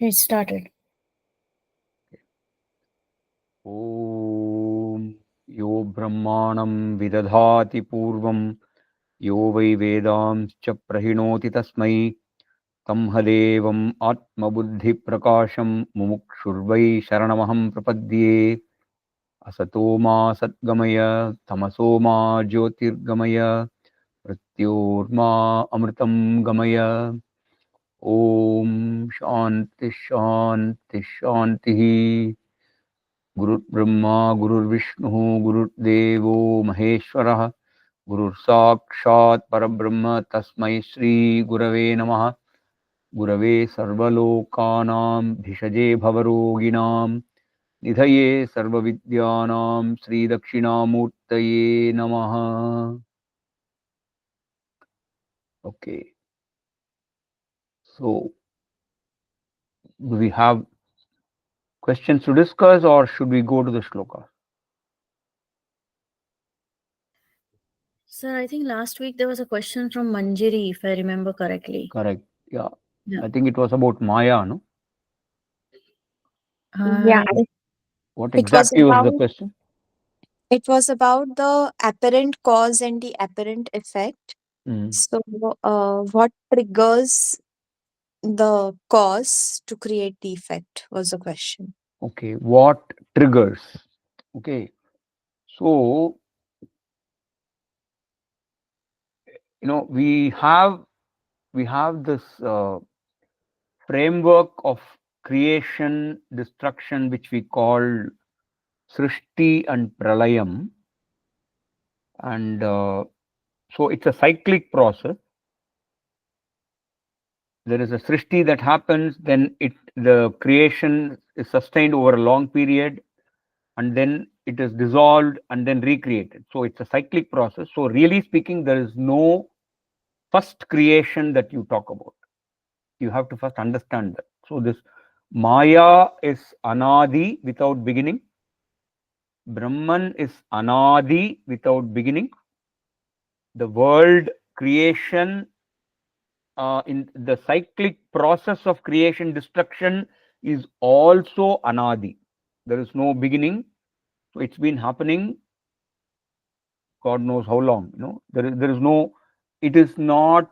It started. Om Yo Brahmanam Vidadhati Purvam Yo Vai Vedamscha Prahinoti Tasmai Tamhadevam Atmabuddhi Prakasham Mumukshurvai Sharanamaham Prapadye Asatoma Satgamaya Tamasoma Jyotirgamaya Pratyorma Amritam Gamaya Om Shanti Shanti Shanti Guru Brahma Guru Vishnu Guru Devo Maheshwarah Guru Sakshat Parabrahma Tasmai Shri Gurave Namaha Gurave Sarvalokanam Bhishaje Bhavaroginam Nidhaye Sarvavidyanam Sri Dakshinamurtaye Namaha. Okay, so do we have questions to discuss or should we go to the shloka? Sir, I think last week there was a question from Manjiri, if I remember correctly. Correct. Yeah. Yeah. I think it was about Maya, no? Yeah, I What it was exactly was the about question? the apparent cause and the apparent effect. Mm. So, what triggers the cause to create the effect was the question. Okay. What triggers? Okay. So, we have this framework of creation, destruction, which we call Srishti and Pralayam. And so it's a cyclic process. There is a Srishti that happens, then the creation is sustained over a long period, and then it is dissolved and then recreated. So it's a cyclic process. So really speaking, there is no first creation that you talk about. You have to first understand that. So this Maya is Anadi without beginning. Brahman is Anadi without beginning. The world creation, in the cyclic process of creation destruction, is also Anadi. There is no beginning. So it's been happening God knows how long. There is no. It is not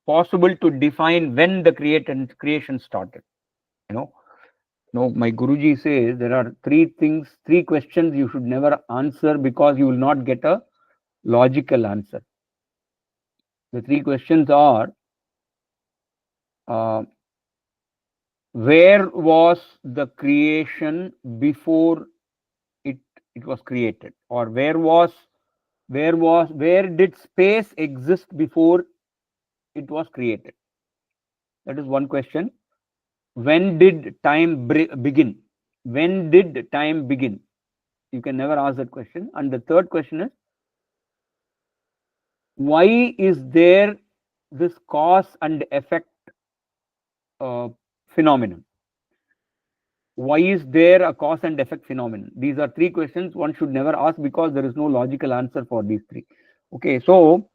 possible to define when the creation started. You know, my Guruji says there are three questions you should never answer because you will not get a logical answer. The three questions are: uh, where was the creation before it it was created, or where did space exist before it was created? That is one question. When did time begin? When did time begin? You can never ask that question. And the third question is, why is there this cause and effect phenomenon? Why is there a cause and effect phenomenon? These are three questions one should never ask because there is no logical answer for these three. Okay, so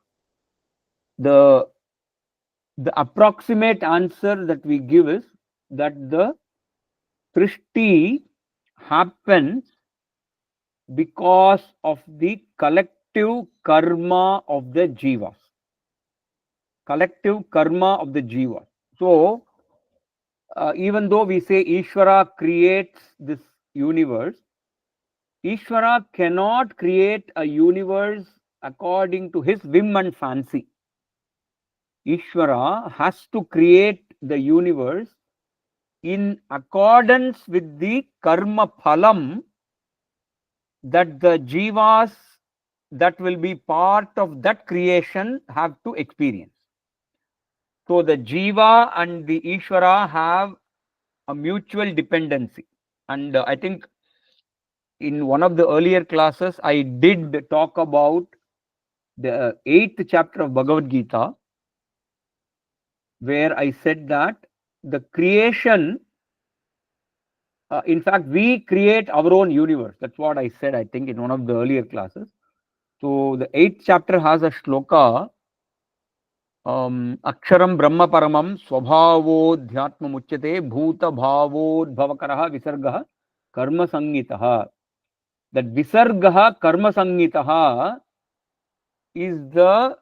the approximate answer that we give is that the Srishti happens because of the collective karma of the jivas. Collective karma of the jivas. So, even though we say Ishvara creates this universe, Ishvara cannot create a universe according to his whim and fancy. Ishvara has to create the universe in accordance with the karma phalam that the jivas that will be part of that creation have to experience. So the jiva and the Ishvara have a mutual dependency. And I think in one of the earlier classes, I did talk about the 8th chapter of Bhagavad Gita, where I said that the creation, in fact, we create our own universe. That's what I said, I think, in one of the earlier classes. So the 8th chapter has a shloka Aksharam Brahma Paramam Swabhavodhyatma Muchyate Bhuta Bhavodbhavakaraha Visargaha Karma Sangitaha. That Visargaha Karma Sangitaha is the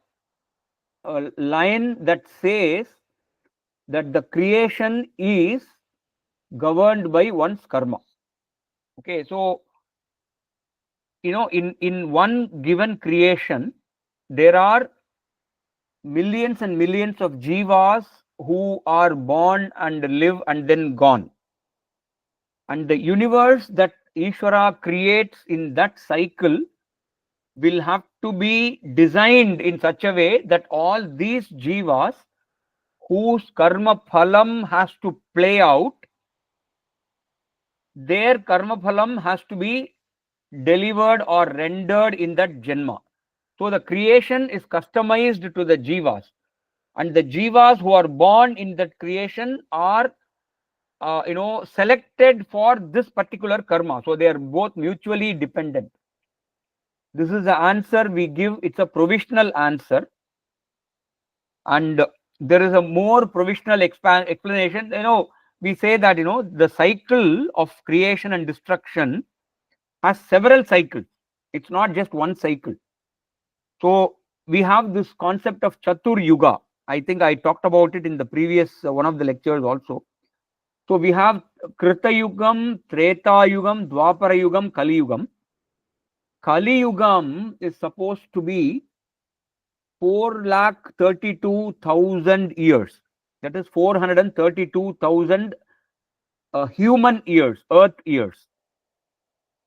line that says that the creation is governed by one's karma. Okay, so in one given creation, there are millions and millions of jivas who are born and live and then gone. And the universe that Ishvara creates in that cycle will have to be designed in such a way that all these jivas whose karma phalam has to play out, their karma phalam has to be delivered or rendered in that janma. So the creation is customized to the jivas, and the jivas who are born in that creation are selected for this particular karma. So they are both mutually dependent. This is the answer we give. It's a provisional answer, and there is a more provisional explanation. We say that the cycle of creation and destruction has several cycles. It's not just one cycle. So we have this concept of Chatur Yuga. I think I talked about it in the previous one of the lectures also. So we have Krita Yugam, Treta Yugam, Dwapara Yugam, Kali Yugam. Kali Yugam is supposed to be 4,32,000 years. That is 432,000 human years, earth years.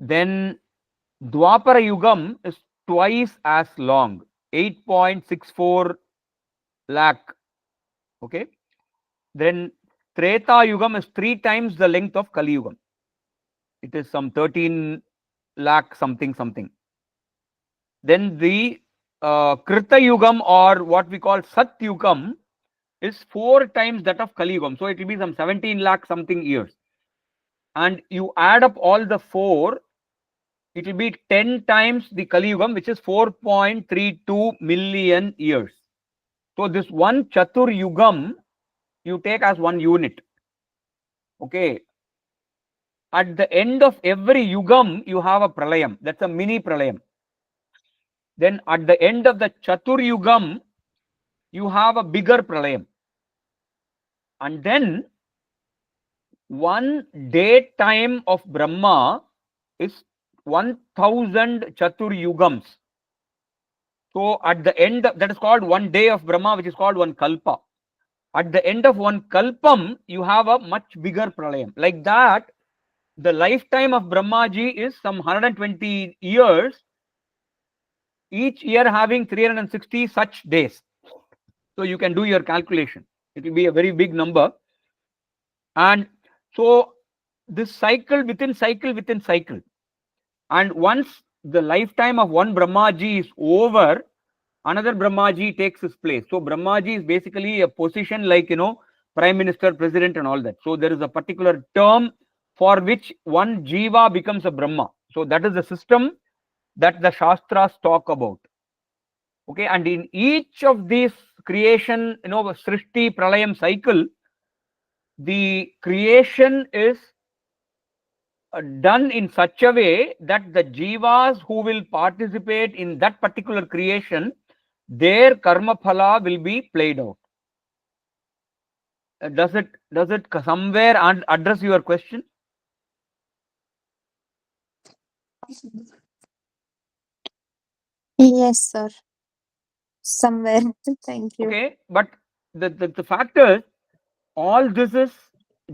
Then Dwapara Yugam is twice as long, 8.64 lakh. Okay. Then Treta Yugam is 3 times the length of Kali Yugam. It is some 13 lakh something. Then the Krita Yugam, or what we call Sat Yugam, is 4 times that of Kali Yugam. So it will be some 17 lakh something years. And you add up all the 4, it will be 10 times the Kali Yugam, which is 4.32 million years. So this one Chatur Yugam you take as one unit. Okay. At the end of every Yugam, you have a Pralayam. That's a mini Pralayam. Then at the end of the Chatur Yugam, you have a bigger Pralayam. And then one day time of Brahma is 1000 Chatur Yugams. So at the end, that is called one day of Brahma, which is called one Kalpa. At the end of one Kalpam, you have a much bigger Pralayam. Like that, the lifetime of Brahmaji is some 120 years, each year having 360 such days. So you can do your calculation. It will be a very big number. And so this cycle within cycle within cycle. And once the lifetime of one Brahmaji is over, another Brahmaji takes his place. So Brahmaji is basically a position like, Prime Minister, President and all that. So there is a particular term for which one Jiva becomes a Brahma. So that is the system that the Shastras talk about. Okay, and in each of these creation, Srishti, Pralayam cycle, the creation is done in such a way that the jivas who will participate in that particular creation, their karma phala will be played out. Does it somewhere address your question? Yes, sir. Somewhere. Thank you. Okay, but the fact is, all this is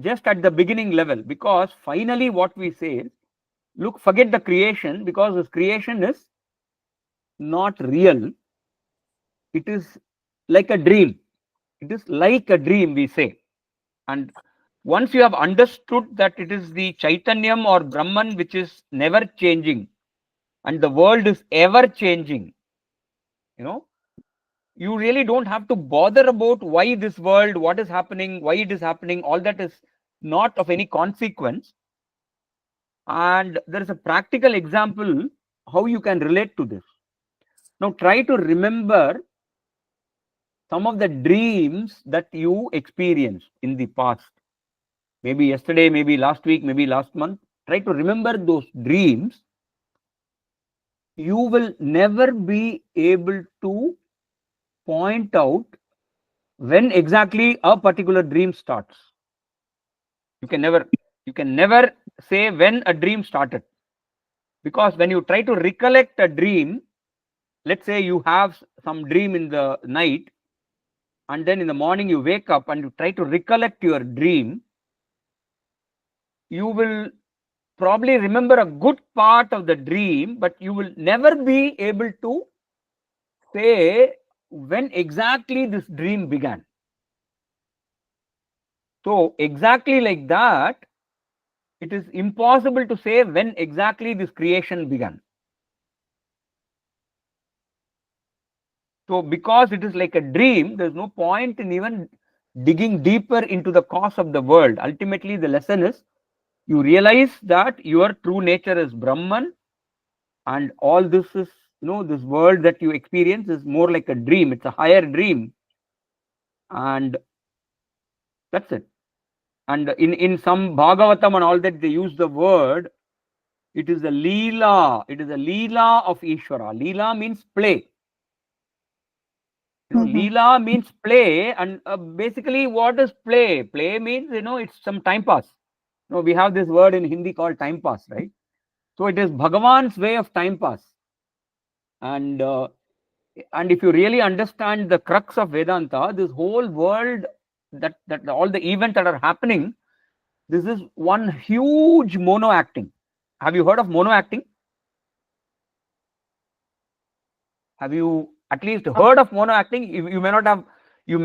just at the beginning level, because finally what we say is, look, forget the creation, because this creation is not real. It is like a dream. It is like a dream, we say. And once you have understood that it is the Chaitanyam or Brahman which is never changing, and the world is ever changing, you really don't have to bother about why this world, what is happening, why it is happening. All that is not of any consequence. And there is a practical example how you can relate to this. Now try to remember some of the dreams that you experienced in the past. Maybe yesterday, maybe last week, maybe last month. Try to remember those dreams. You will never be able to point out when exactly a particular dream starts. You can never say when a dream started, because when you try to recollect a dream, let's say you have some dream in the night, and then in the morning you wake up and you try to recollect your dream, you will probably remember a good part of the dream, but you will never be able to say when exactly this dream began. So exactly like that, it is impossible to say when exactly this creation began. So because it is like a dream, there's no point in even digging deeper into the cause of the world. Ultimately, the lesson is you realize that your true nature is Brahman, and all this is, this world that you experience is more like a dream. It's a higher dream, and that's it. And in some Bhagavatam and all that, they use the word, it is a Leela. It is a Leela of Ishvara. Leela means play. Leela means play, and basically, what is play? Play means, it's some time pass. We have this word in Hindi called time pass, right? So it is Bhagavan's way of time pass. And if you really understand the crux of Vedanta, this whole world, that all the events that are happening, this is one huge mono acting. Have you heard of mono acting? Have you at least heard of mono acting? You may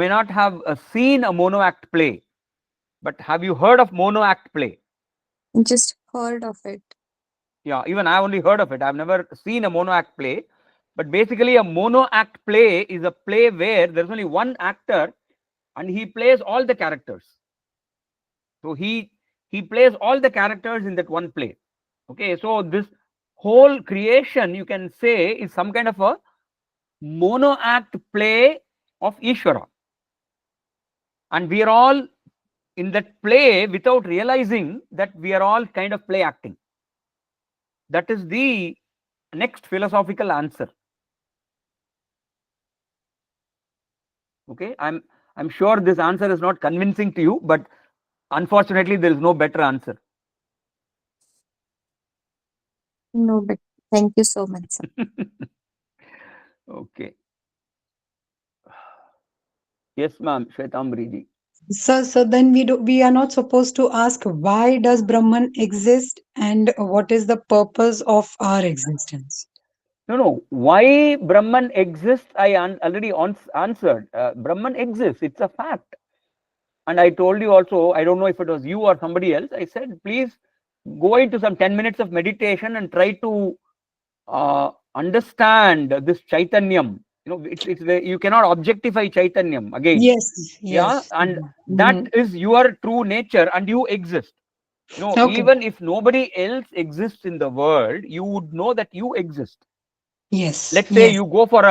not have seen a mono act play, but have you heard of mono act play? Just heard of it. Yeah, even I only heard of it. I've never seen a mono act play. But basically, a mono act play is a play where there's only one actor and he plays all the characters. So he plays all the characters in that one play. Okay, so this whole creation, you can say, is some kind of a mono act play of Ishvara. And we are all in that play without realizing that we are all kind of play acting. That is the next philosophical answer. Okay, I'm sure this answer is not convincing to you, but unfortunately there is no better answer. No, but thank you so much, sir. Okay. Yes, ma'am, Shwetambriji. So then we are not supposed to ask why does Brahman exist and what is the purpose of our existence? No. Why Brahman exists, I already answered. Brahman exists. It's a fact. And I told you also, I don't know if it was you or somebody else, I said, please go into some 10 minutes of meditation and try to understand this Chaitanyam. You cannot objectify Chaitanyam again. Yes, Yeah, yes. and that Mhm. is your true nature, and you exist. Okay. Even if nobody else exists in the world, you would know that you exist. Yes, Let's say yes. you go for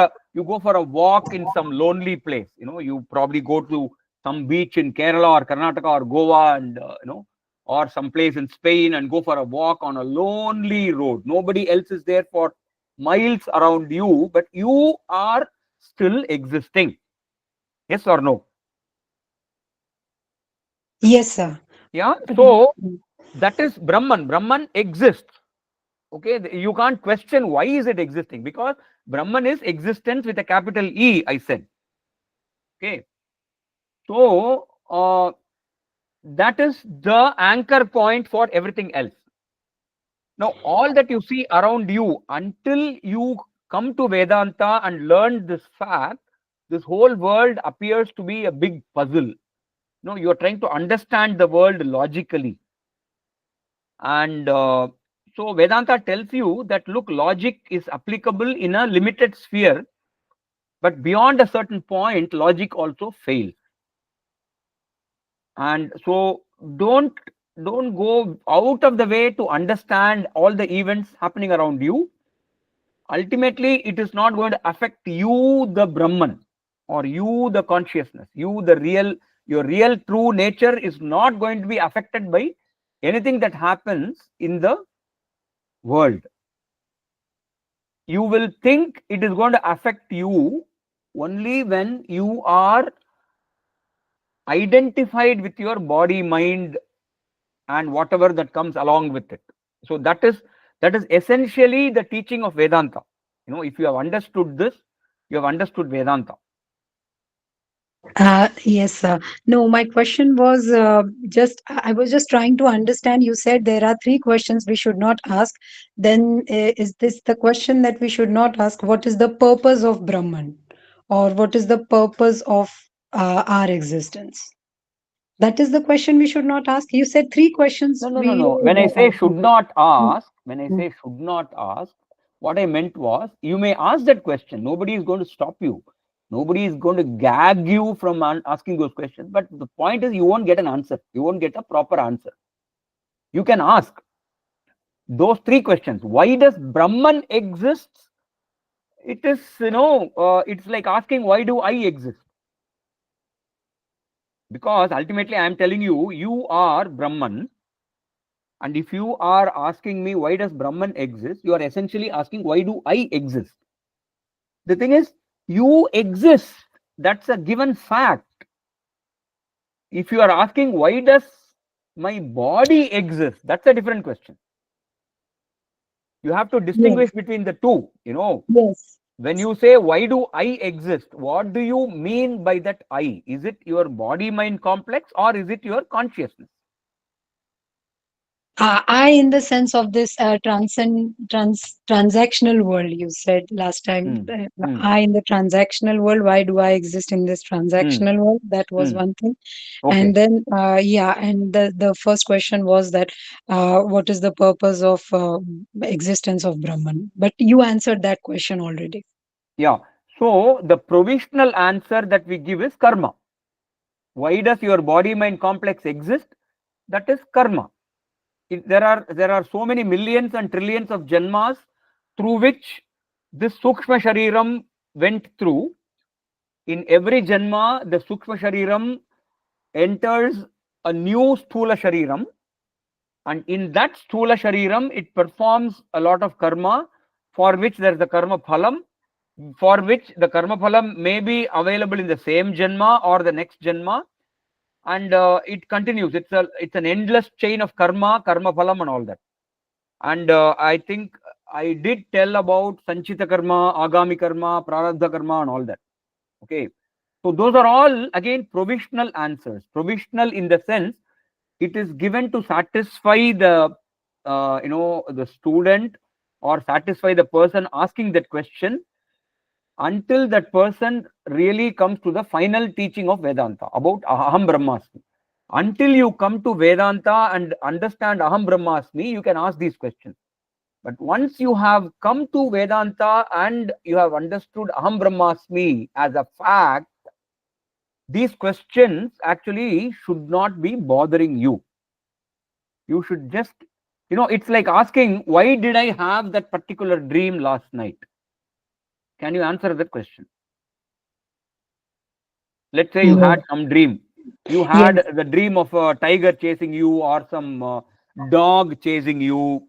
a walk in some lonely place. You probably go to some beach in Kerala or Karnataka or Goa, and or some place in Spain, and go for a walk on a lonely road. Nobody else is there for miles around you, but you are still existing. Yes or no? Yes, sir. Yeah. So that is Brahman. Brahman exists. Okay, you can't question why is it existing, because Brahman is existence with a capital E, I said. Okay, so that is the anchor point for everything else. Now, all that you see around you, until you come to Vedanta and learn this fact, this whole world appears to be a big puzzle. You're trying to understand the world logically. And so Vedanta tells you that, look, logic is applicable in a limited sphere, but beyond a certain point, logic also fails. And so don't go out of the way to understand all the events happening around you. Ultimately, it is not going to affect you, the Brahman. or you the consciousness, you the real, your real true nature is not going to be affected by anything that happens in the world. You will think it is going to affect you only when you are identified with your body, mind, and whatever that comes along with it. So that is essentially the teaching of Vedanta. If you have understood this, you have understood Vedanta. Yes, sir. No, my question was I was just trying to understand. You said there are three questions we should not ask. Then, is this the question that we should not ask? What is the purpose of Brahman? Or what is the purpose of our existence? That is the question we should not ask. You said three questions we. No. When I say should not Mm, ask, when I mm. say should not ask, what I meant was you may ask that question. Nobody is going to stop you. Nobody is going to gag you from asking those questions. But the point is, you won't get an answer. You won't get a proper answer. You can ask those three questions. Why does Brahman exist? It is, it's like asking, why do I exist? Because ultimately, I am telling you, you are Brahman. And if you are asking me, why does Brahman exist? You are essentially asking, why do I exist? The thing is, you exist. That's a given fact. If you are asking, why does my body exist? That's a different question. You have to distinguish Yes, between the two. yes. When you say, why do I exist? What do you mean by that I? Is it your body mind complex or is it your consciousness? I, in the sense of this transactional world, you said last time. Mm, mm, I, in the transactional world, why do I exist in this mm, transactional world? That was mm. one thing. Okay. And then, yeah, and the first question was that what is the purpose of existence of Brahman? But you answered that question already. Yeah. So the provisional answer that we give is karma. Why does your body mind complex exist? That is karma. There are so many millions and trillions of janmas through which this sukshma shariram went through. In every janma, the sukshma shariram enters a new sthula shariram, and in that sthula shariram, it performs a lot of karma, for which there is a karma phalam, for which the karma phalam may be available in the same janma or the next janma, and it continues. It's an endless chain of karma phalam, and all that. And I think I did tell about sanchita karma, agami karma, prarabdha karma, and all that. Okay, so those are all again provisional answers. Provisional in the sense it is given to satisfy the the student, or satisfy the person asking that question, until that person really comes to the final teaching of Vedanta about Aham Brahmasmi. Until you come to Vedanta and understand Aham Brahmasmi, you can ask these questions. But once you have come to Vedanta and you have understood Aham Brahmasmi as a fact, these questions actually should not be bothering you. You should just, it's like asking, why did I have that particular dream last night? Can you answer that question? Let's say you Yeah. had some dream. You Yes, had the dream of a tiger chasing you, or some dog chasing you,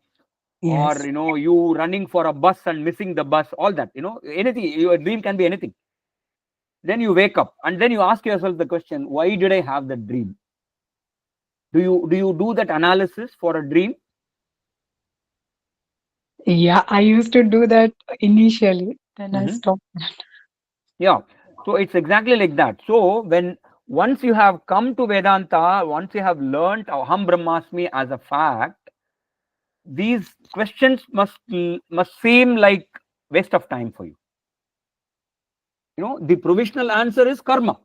or yes. you running for a bus and missing the bus, all that, anything. Your dream can be anything. Then you wake up and then you ask yourself the question, why did I have that dream? Do you do that analysis for a dream? Yeah, I used to do that initially. Then I Mhm. stopped. Yeah. So it's exactly like that. So once you have come to Vedanta, once you have learned Aham Brahmasmi as a fact, these questions must seem like waste of time for you. The provisional answer is karma.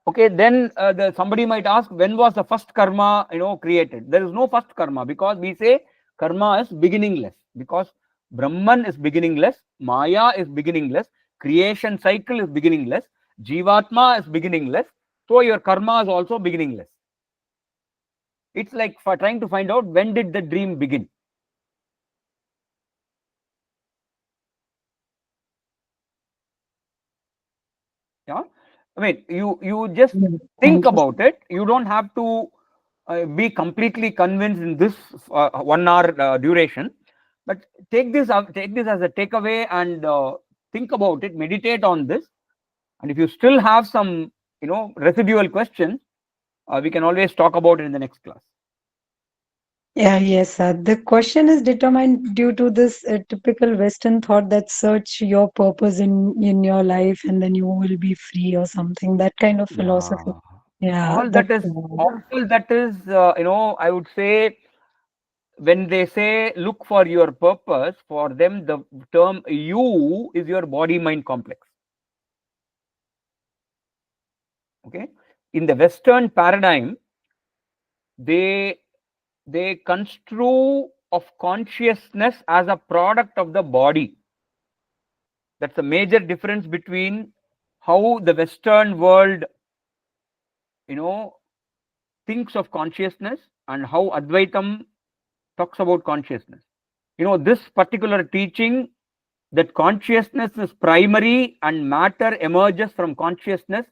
Okay, then somebody might ask, when was the first karma created? There is no first karma, because we say karma is beginningless, because Brahman is beginningless, Maya is beginningless, creation cycle is beginningless, Jivatma is beginningless, so your karma is also beginningless. It's like for trying to find out, when did the dream begin? I mean, you just Yeah, think thank you. about it. You don't have to be completely convinced in this 1 hour duration, but take this as a takeaway and think about it. Meditate on this, and if you still have some residual questions, we can always talk about it in the next class. Yeah, yes, the question is determined due to this typical Western thought that search your purpose in your life and then you will be free or something. That kind of philosophy. Yeah, Yeah, all that. that is I would say, when they say look for your purpose, for them the term you is your body mind complex. Okay, in the Western paradigm, they construe of consciousness as a product of the body. That's a major difference between how the Western world thinks of consciousness and how Advaitam talks about consciousness. This particular teaching, that consciousness is primary and matter emerges from consciousness,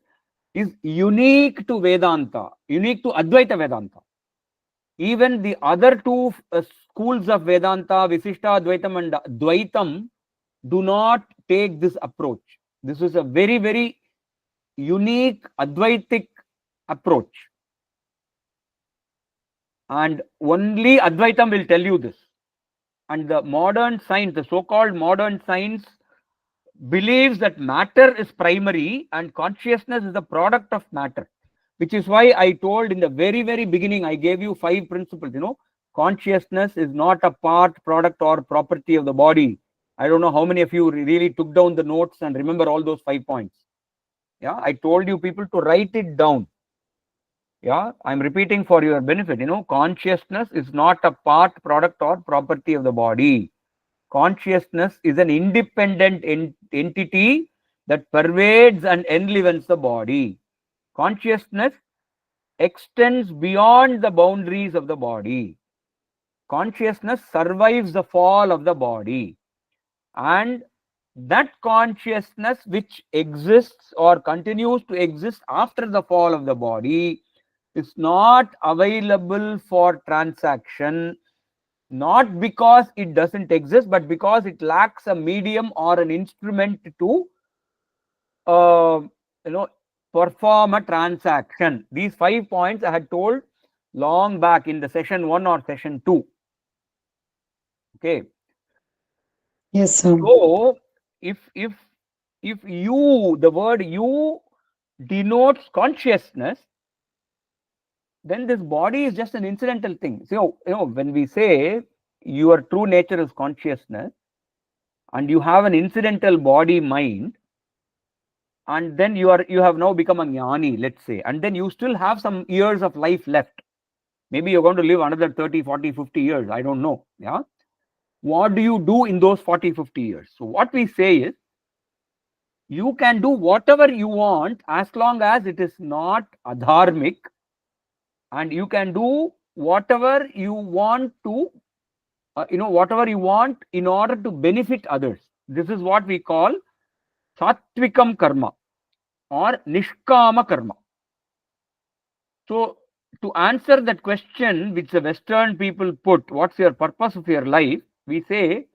is unique to Vedanta, unique to Advaita Vedanta. Even the other two schools of Vedanta, Visishta Advaitam and Dvaitam, do not take this approach. This is a very, very unique Advaitic approach. And only Advaitam will tell you this. And the modern science, the so-called modern science, believes that matter is primary and consciousness is the product of matter, which is why I told in the very, very beginning, I gave you 5 principles. Consciousness is not a part, product, or property of the body. I don't know how many of you really took down the notes and remember all those 5 points. Yeah, I told you people to write it down. Yeah, I'm repeating for your benefit. Consciousness is not a part, product, or property of the body. Consciousness is an independent entity that pervades and enlivens the body. Consciousness extends beyond the boundaries of the body. Consciousness survives the fall of the body. And that consciousness which exists or continues to exist after the fall of the body is not available for transaction, not because it doesn't exist, but because it lacks a medium or an instrument to perform a transaction. These 5 points I had told long back in the session 1 or session 2. Okay, Yes, sir. so if you, the word you denotes consciousness, then this body is just an incidental thing. So when we say your true nature is consciousness and you have an incidental body mind, and then you have now become a jnani, let's say, and then you still have some years of life left. Maybe you're going to live another 30, 40, 50 years, I don't know. Yeah, what do you do in those 40, 50 years? So what we say is, you can do whatever you want as long as it is not adharmic, and you can do whatever you want to whatever you want in order to benefit others. This is what we call sattvikam karma or nishkama karma. So to answer that question which the Western people put, what's your purpose of your life, we say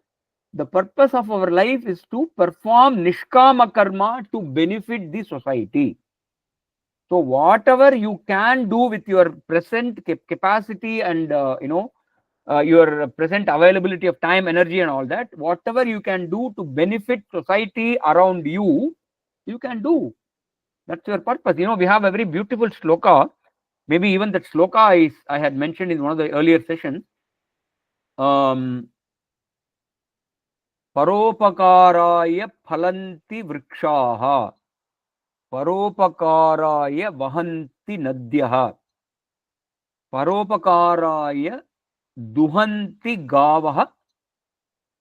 the purpose of our life is to perform nishkama karma to benefit the society. So whatever you can do with your present capacity and your present availability of time, energy, and all that, whatever you can do to benefit society around you, you can do. That's your purpose. We have a very beautiful shloka. Maybe even that shloka I had mentioned in one of the earlier sessions. Paropakaraya phalanti vrikshaha, paropakaraya vahanti nadyaha, paropakaraya duhanti gavaha,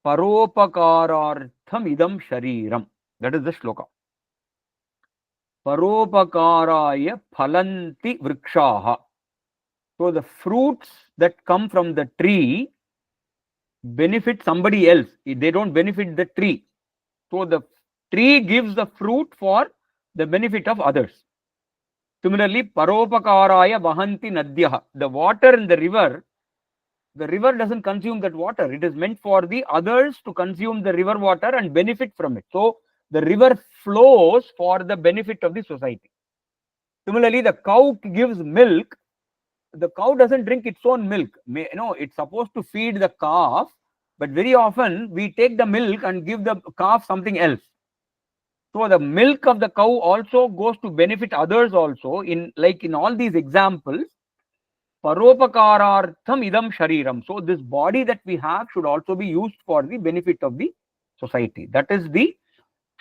paropakarartham idam shariram. That is the shloka. Paropakaraya phalanti vrikshaha. So the fruits that come from the tree benefit somebody else. They don't benefit the tree. So the tree gives the fruit for the benefit of others. Similarly, paropakaraya vahanti nadyah. The water in the river doesn't consume that water. It is meant for the others to consume the river water and benefit from it. So the river flows for the benefit of the society. Similarly, the cow gives milk. The cow doesn't drink its own milk. It's supposed to feed the calf, but very often we take the milk and give the calf something else. So the milk of the cow also goes to benefit others also. In all these examples, paropakarartham idam shariram. So this body that we have should also be used for the benefit of the society. That is the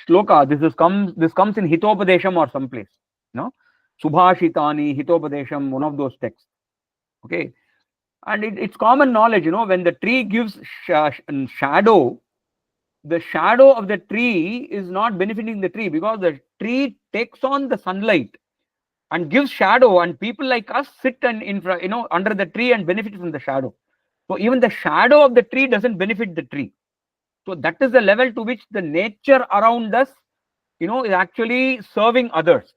shloka. This comes in Hitopadesham or someplace. Subhashitani, Hitopadesham, one of those texts. Okay. And it's common knowledge, when the tree gives shadow, the shadow of the tree is not benefiting the tree, because the tree takes on the sunlight and gives shadow, and people like us sit under the tree and benefit from the shadow. So even the shadow of the tree doesn't benefit the tree. So that is the level to which the nature around us, is actually serving others.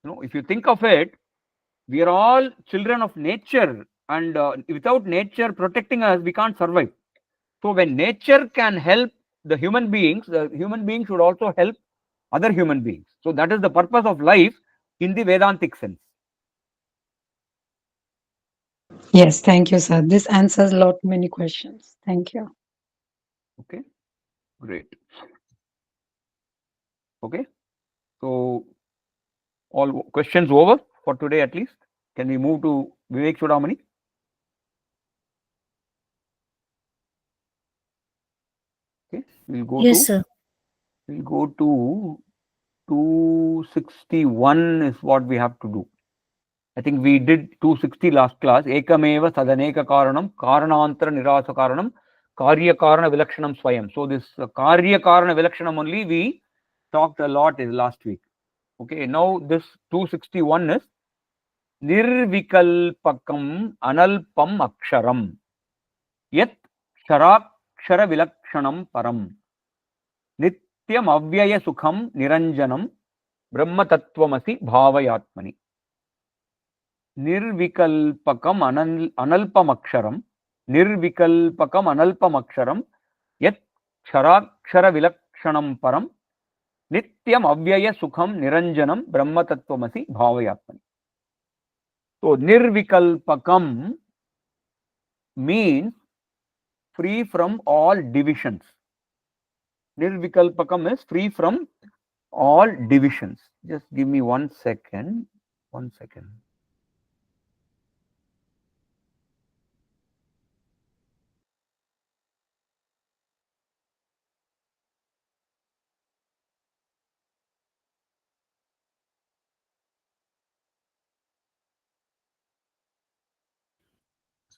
If you think of it, we are all children of nature, and without nature protecting us, we can't survive. So when nature can help the human beings should also help other human beings. So that is the purpose of life in the Vedantic sense. Yes, thank you, sir. This answers a lot many questions. Thank you. Okay, great. Okay, so all questions over for today at least. Can we move to Vivek Chudamani? Okay, Yes, sir. we'll go to 261 is what we have to do. I think we did 260 last class. Ekameva sadaneka karanam karanantara nirasa karanam karya karana vilakshanam swayam. So this karya karana vilakshanam only we talked a lot in last week. Okay, now this 261 is nirvikalpakam analpam aksharam yat sharakshara vilakshanam param nityam avyaya sukham niranjanam brahma tattvamasi bhavayatmani. Nirvikalpakam analpamaksharam yat sharakshara vilakshanam param nityam avyaya sukham niranjanam brahma tattvamasi bhavayatmani. So nirvikalpakam means free from all divisions. Nirvikalpakam is free from all divisions. Just give me 1 second. 1 second.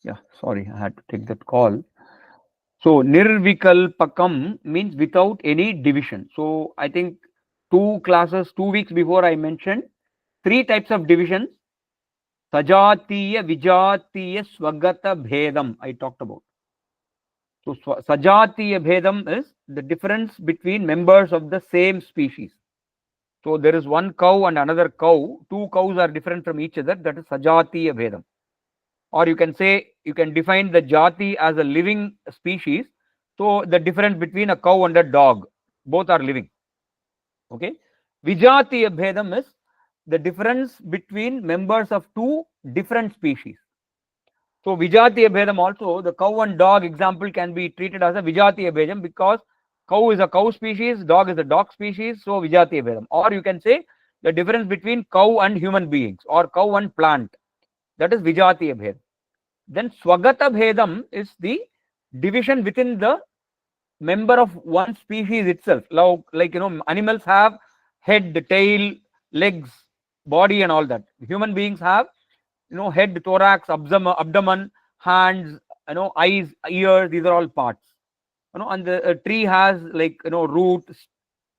Yeah, sorry, I had to take that call. So nirvikalpakam means without any division. So I think 2 weeks before I mentioned 3 types of divisions. Sajatiya, Vijatiya, Swagata Bhedam I talked about. So Sajatiya Bhedam is the difference between members of the same species. So there is one cow and another cow. 2 cows are different from each other. That is Sajatiya Bhedam. Or you can define the jati as a living species. So the difference between a cow and a dog, both are living. Okay. Vijatiya Bhedam is the difference between members of 2 different species. So Vijatiya Bhedam also, the cow and dog example can be treated as a Vijatiya Bhedam, because cow is a cow species, dog is a dog species, so Vijatiya Bhedam. Or you can say the difference between cow and human beings, or cow and plant, that is Vijatiya Bhedam. Then Swagata Bhedam is the division within the member of one species itself. Like animals have head, tail, legs, body and all that. Human beings have head, thorax, abdomen, hands, eyes, ears. These are all parts. And the tree has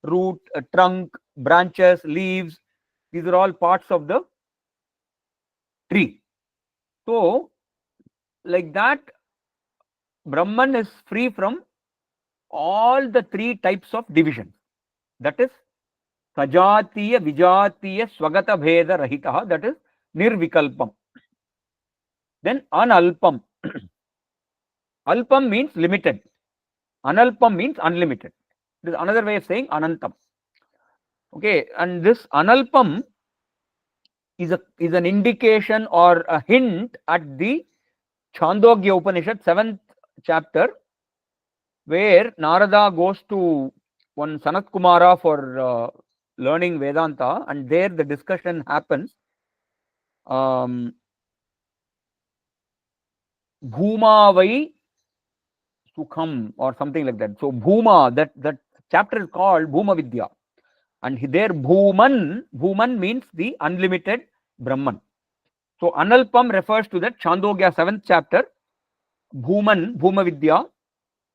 root, trunk, branches, leaves. These are all parts of the tree. So like that, Brahman is free from all the 3 types of divisions. That is Sajatiya Vijatiya Swagata Bheda Rahitaha, that is Nirvikalpam. Then Analpam. Alpam means limited. Analpam means unlimited. This is another way of saying Anantam. Okay, and this Analpam is an indication or a hint at the Chandogya Upanishad 7th chapter, where Narada goes to one Sanat Kumara for learning Vedanta, and there the discussion happens. Bhuma Vai Sukham or something like that. So Bhuma, that chapter is called Bhuma Vidya, and there Bhuman means the unlimited Brahman. So Analpam refers to that Chandogya 7th chapter, Bhuma Vidya,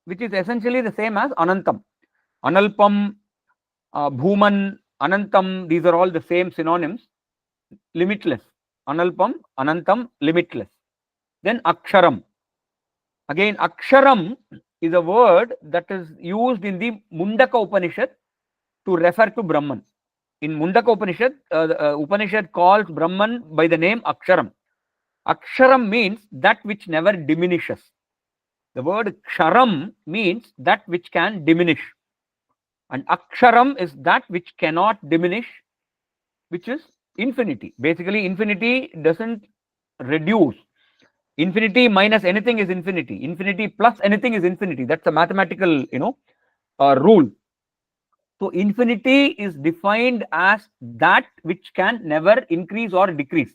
which is essentially the same as Anantam. Analpam, Bhuman, Anantam, these are all the same synonyms. Limitless. Analpam, Anantam, limitless. Then Aksharam. Again, Aksharam is a word that is used in the Mundaka Upanishad to refer to Brahman. In Mundaka Upanishad, the Upanishad calls Brahman by the name Aksharam. Aksharam means that which never diminishes. The word Ksharam means that which can diminish. And Aksharam is that which cannot diminish, which is infinity. Basically, infinity doesn't reduce. Infinity minus anything is infinity. Infinity plus anything is infinity. That's a mathematical, rule. So infinity is defined as that which can never increase or decrease,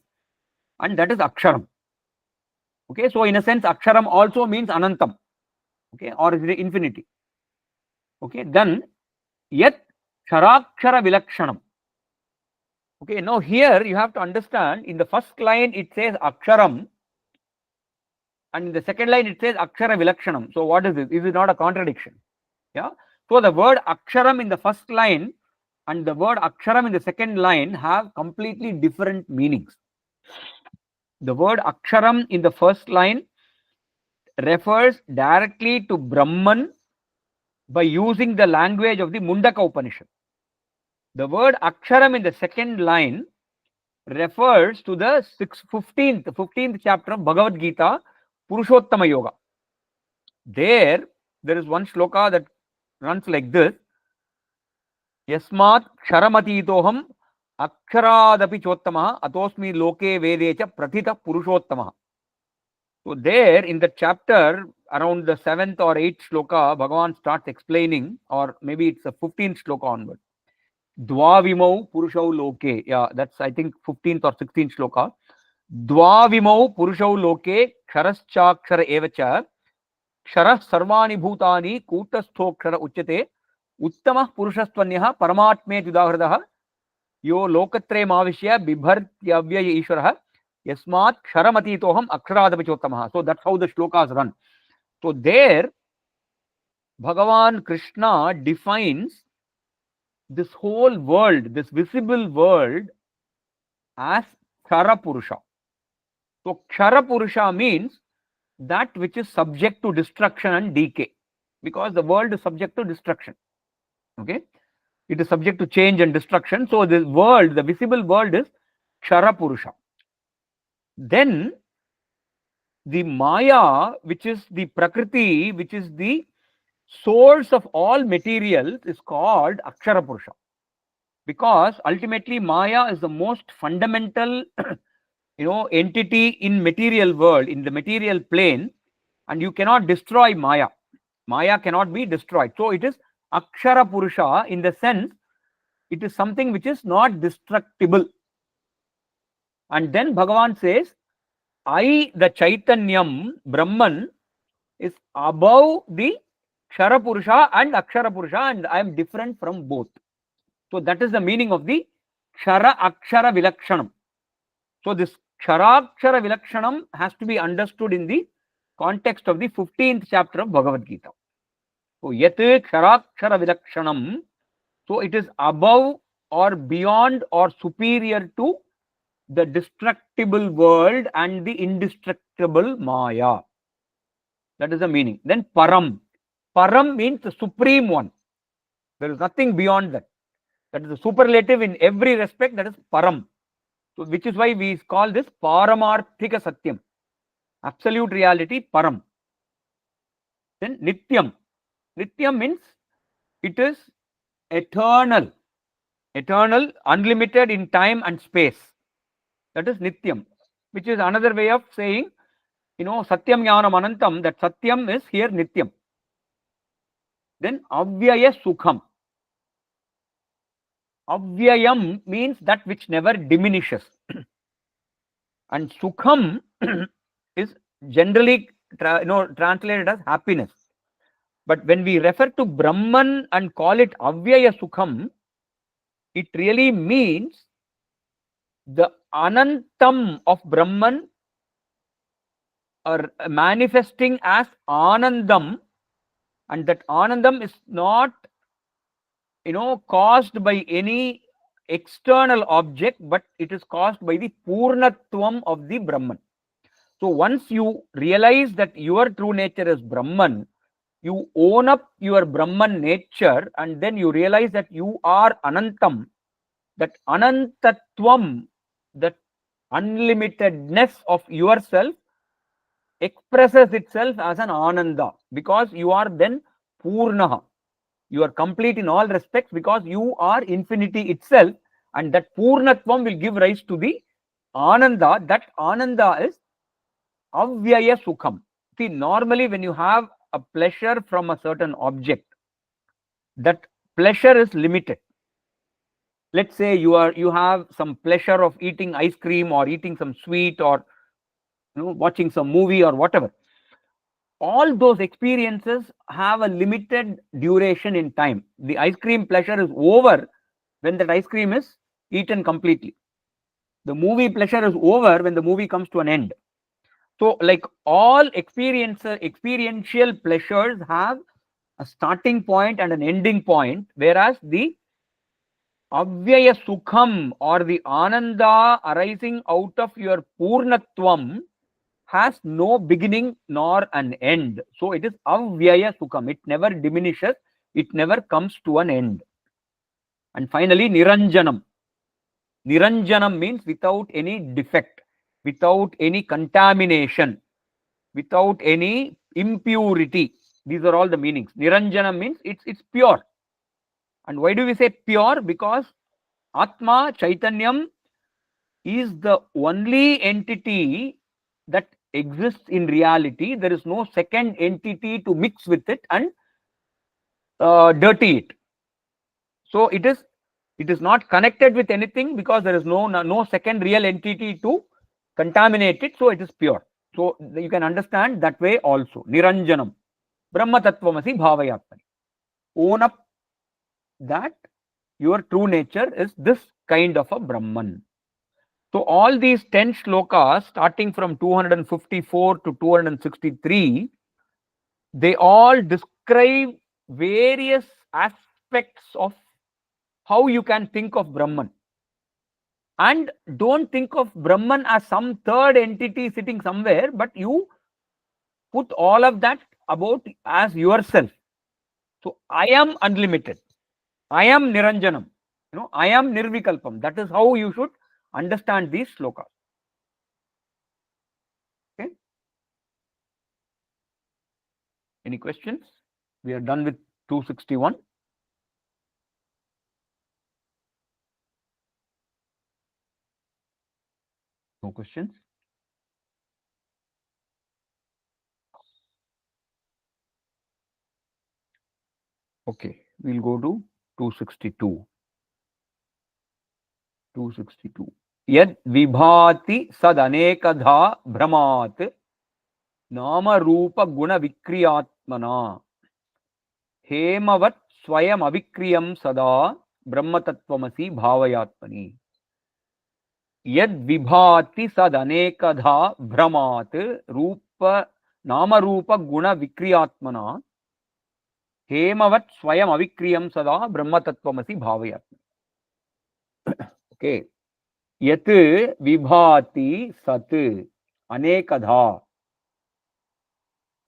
and that is Aksharam. Okay, so in a sense, Aksharam also means Anantam. Okay, or is it infinity? Okay, then Yat Charakshara Vilakshanam. Okay, now here you have to understand, in the first line it says Aksharam, and in the second line it says Akshara Vilakshanam. So what is this? Is it not a contradiction? Yeah. So the word Aksharam in the first line and the word Aksharam in the second line have completely different meanings. The word Aksharam in the first line refers directly to Brahman by using the language of the Mundaka Upanishad. The word Aksharam in the second line refers to the 15th chapter of Bhagavad Gita, Purushottama Yoga. There is one shloka that runs like this: Yasmat Ksharamati Aksharaadapi Chottama Atosmi Loke Vedecha Prathita Purushottama. So there in the chapter, around the 7th or 8th shloka, Bhagavan starts explaining, or maybe it's the 15th shloka onward. Dvavimau Purushau Loke. Yeah, that's I think 15th or 16th shloka. Dvavimau Purushau Loke Ksharaschakshara Evacha Kshara Sarvani Bhutani Kutasthokkshara Uchyate Uttamah Purushastvanyah Paramatme Judahridaha Yo Lokatre Mavishya Bibhartyavya Ishvaraha Yasmat Ksharamati Aksharaadapichottamaha. So that's how the shlokas run. So there Bhagavan Krishna defines this whole world, this visible world, as Kshara Purusha. So Kshara Purusha means that which is subject to destruction and decay, because the world is subject to destruction. Okay, it is subject to change and destruction. So the world, the visible world, is Kshara Purusha. Then the Maya, which is the Prakriti, which is the source of all materials, is called Akshara Purusha, because ultimately Maya is the most fundamental entity in material world, in the material plane, and you cannot destroy Maya. Maya cannot be destroyed. So it is Akshara Purusha in the sense it is something which is not destructible. And then Bhagavan says, I, the Chaitanyam, Brahman, is above the Kshara Purusha and Akshara Purusha, and I am different from both. So that is the meaning of the Kshara Akshara Vilakshanam. So this Ksharakshara Vilakshanam has to be understood in the context of the 15th chapter of Bhagavad Gita. So Yat Ksharakshara Vilakshanam, so it is above or beyond or superior to the destructible world and the indestructible Maya. That is the meaning. Then Param. Param means the supreme one. There is nothing beyond that. That is the superlative in every respect, that is param. So which is why we call this paramarthika satyam, absolute reality, param. Then nityam. Nityam means it is eternal, eternal, unlimited in time and space. That is nityam, which is another way of saying, satyam jnanam anantam, that satyam is here nityam. Then avyaya sukham. Avyayam means that which never diminishes. And sukham is generally translated as happiness. But when we refer to Brahman and call it avyaya sukham, it really means the anantam of Brahman are manifesting as anandam, and that anandam is not caused by any external object, but it is caused by the purnatvam of the Brahman. So once you realize that your true nature is Brahman, you own up your Brahman nature, and then you realize that you are anantam, that anantatvam, that unlimitedness of yourself expresses itself as an ananda, because you are then purnaha. You are complete in all respects because you are infinity itself, and that purnatvam will give rise to the ananda. That ananda is avyaya sukham. See, normally when you have a pleasure from a certain object, that pleasure is limited. Let's say you have some pleasure of eating ice cream or eating some sweet, or watching some movie or whatever. All those experiences have a limited duration in time. The ice cream pleasure is over when that ice cream is eaten completely. The movie pleasure is over when the movie comes to an end. So like all experiential pleasures have a starting point and an ending point, whereas the avyaya sukham or the ananda arising out of your purnatvam has no beginning nor an end. So it is avyaya sukham. It never diminishes. It never comes to an end. And finally, niranjanam. Niranjanam means without any defect, without any contamination, without any impurity. These are all the meanings. Niranjanam means it's pure. And why do we say pure? Because Atma, Chaitanyam, is the only entity that exists in reality. There is no second entity to mix with it and dirty it. So it is not connected with anything, because there is no second real entity to contaminate it. So it is pure. So you can understand that way also. Niranjanam. Brahma tattvamasi bhavayatmani. Own up that your true nature is this kind of a Brahman. So all these 10 shlokas, starting from 254 to 263, they all describe various aspects of how you can think of Brahman. And don't think of Brahman as some third entity sitting somewhere, but you put all of that about as yourself. So I am unlimited. I am Niranjanam. I am Nirvikalpam. That is how you should understand these shlokas. Okay. Any questions? We are done with 261. No questions? Okay, we'll go to 262. 262. Yad vibhati sadanekadha brahmat nama rupa guna vikriyatmana hemavat swayam avikriyam sada brahmatatvamasi bhavayatmani. Yad vibhati sadanekadha brahmat rupa nama rupa guna vikriyatmana hemavat swayam avikriyam sada brahmatatvamasi bhavayatmani. Okay. Yat vibhati sat anekadha.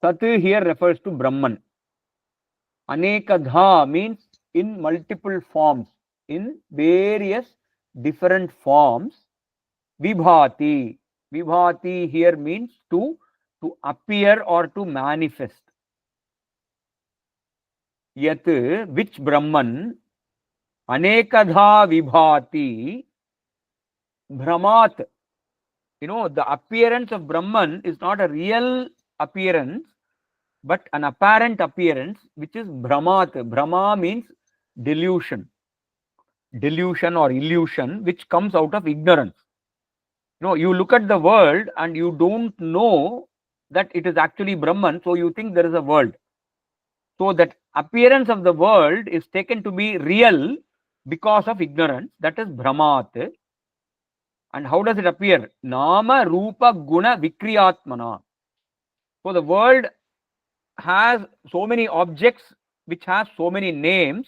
Sat here refers to Brahman. Anekadha means in multiple forms, in various different forms. Vibhati. Vibhati here means to appear or to manifest. Yat, which Brahman, anekadha vibhati Brahmat. The appearance of Brahman is not a real appearance, but an apparent appearance, which is Brahmat. Brahma means delusion. Delusion or illusion, which comes out of ignorance. You look at the world and you don't know that it is actually Brahman, so you think there is a world. So that appearance of the world is taken to be real because of ignorance. That is Brahmat. And how does it appear? Nama, Rupa, Guna, Vikriyatmana. So the world has so many objects which have so many names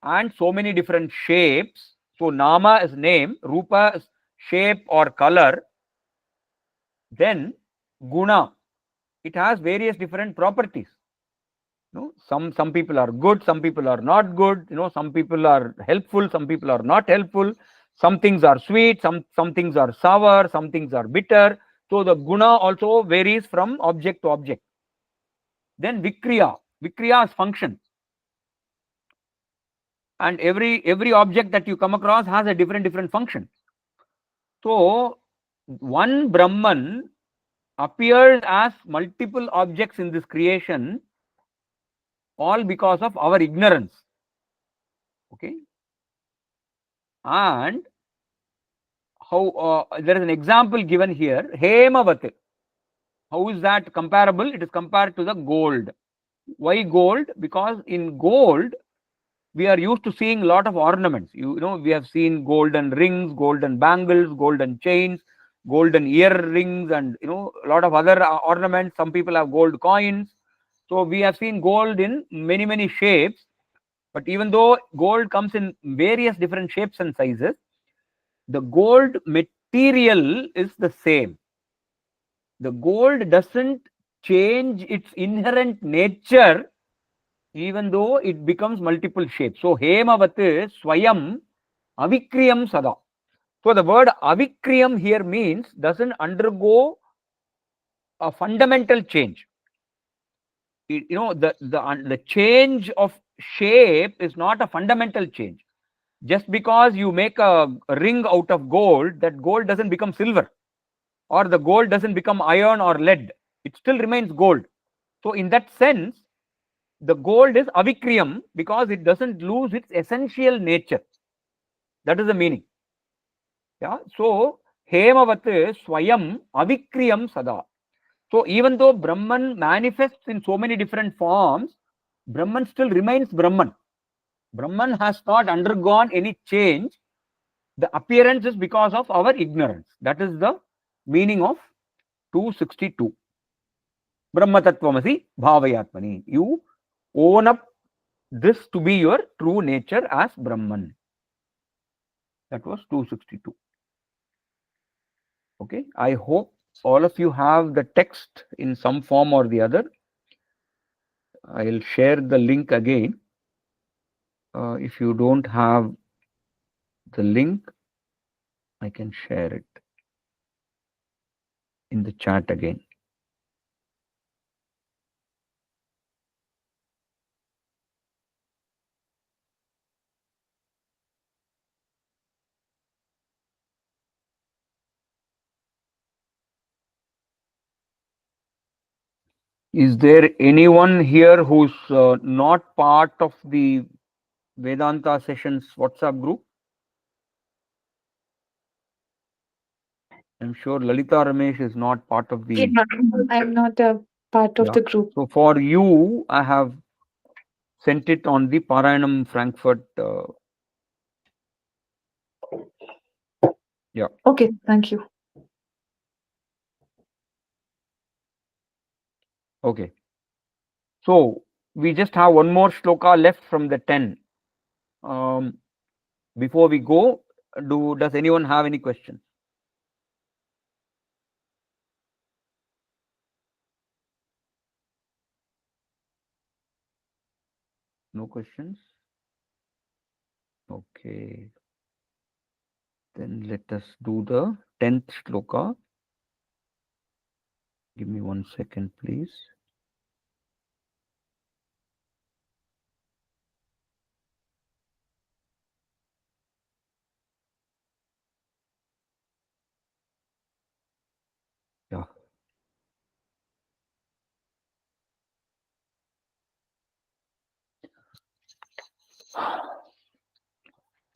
and so many different shapes. So Nama is name, Rupa is shape or color. Then Guna, it has various different properties. Some people are good, some people are not good. Some people are helpful, some people are not helpful. Some things are sweet, some things are sour, some things are bitter. So the guna also varies from object to object. Then vikriya is function, and every object that you come across has a different function. So one Brahman appears as multiple objects in this creation, all because of our ignorance. Okay. And how there is an example given here, Hemavat. How is that comparable? It is compared to the gold. Why gold? Because in gold we are used to seeing a lot of ornaments. We have seen golden rings, golden bangles, golden chains, golden earrings, and a lot of other ornaments. Some people have gold coins. So we have seen gold in many shapes. But even though gold comes in various different shapes and sizes, the gold material is the same. The gold doesn't change its inherent nature even though it becomes multiple shapes. So Hemavat Swayam Avikriyam Sada. So the word Avikriyam here means doesn't undergo a fundamental change. The change of shape is not a fundamental change. Just because you make a ring out of gold, that gold doesn't become silver, or the gold doesn't become iron or lead. It still remains gold. So in that sense, the gold is avikriyam because it doesn't lose its essential nature. That is the meaning. Yeah. So Hemavat Swayam Avikriyam Sada. So even though Brahman manifests in so many different forms, Brahman still remains Brahman. Brahman has not undergone any change. The appearance is because of our ignorance. That is the meaning of 262. Brahma Tattvamasi Bhavayatmani. You own up this to be your true nature as Brahman. That was 262. Okay. I hope all of you have the text in some form or the other. I'll share the link again. If you don't have the link, I can share it in the chat again. Is there anyone here who's not part of the Vedanta Sessions WhatsApp group? I'm sure Lalita Ramesh is not part of the. Yeah, I'm not a part of Yeah. the group. So for you, I have sent it on the Parayanam Frankfurt. Yeah. Okay, thank you. Okay. So we just have one more shloka left from the 10. Before we go, does anyone have any questions? No questions? Okay. Then let us do the 10th shloka. Give me 1 second, please. Yeah.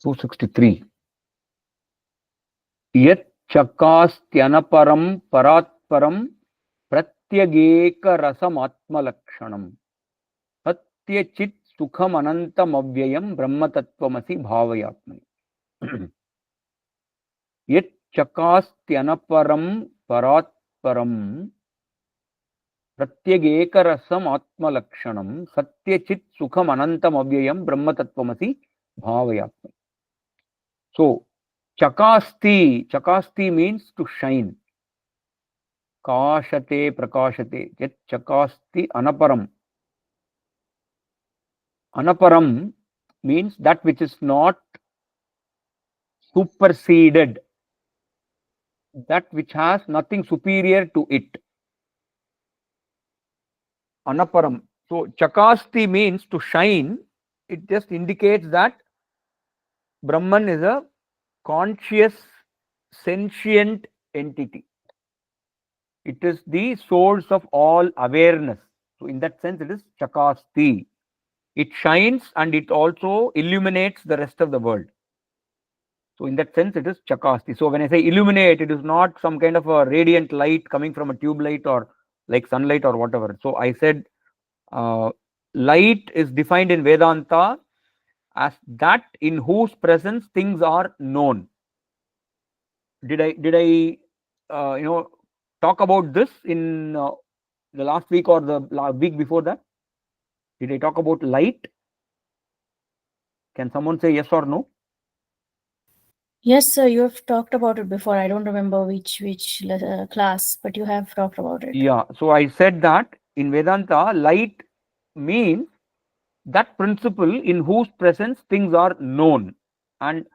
263. Yat chakastyanaparam paratparam pratyagekarasamatmalakshanam satyachit sukham anantam avyayam brahmatatvamasi bhavayatmani. Yat chakastyanaparam paratparam pratyagekarasam atmalakshanam satyachit sukham anantam avyayam brahmatatvamasi bhavayatmani. So, chakasti means to shine. Kashate prakashate. Yet chakasti anaparam. Anaparam means that which is not superseded, that which has nothing superior to it. Anaparam. So, chakasti means to shine. It just indicates that Brahman is a conscious, sentient entity. It is the source of all awareness. So, in that sense, it is chakasti. It shines and it also illuminates the rest of the world. So, in that sense, it is chakasti. So, when I say illuminate, it is not some kind of a radiant light coming from a tube light or like sunlight or whatever. So, I said light is defined in Vedanta as that in whose presence things are known. Did I talk about this in the last week or the week before that? Did I talk about light? Can someone say yes or no? Yes, sir, you have talked about it before. I don't remember which class, but you have talked about it. Yeah. So I said that in Vedanta, light means that principle in whose presence things are known, and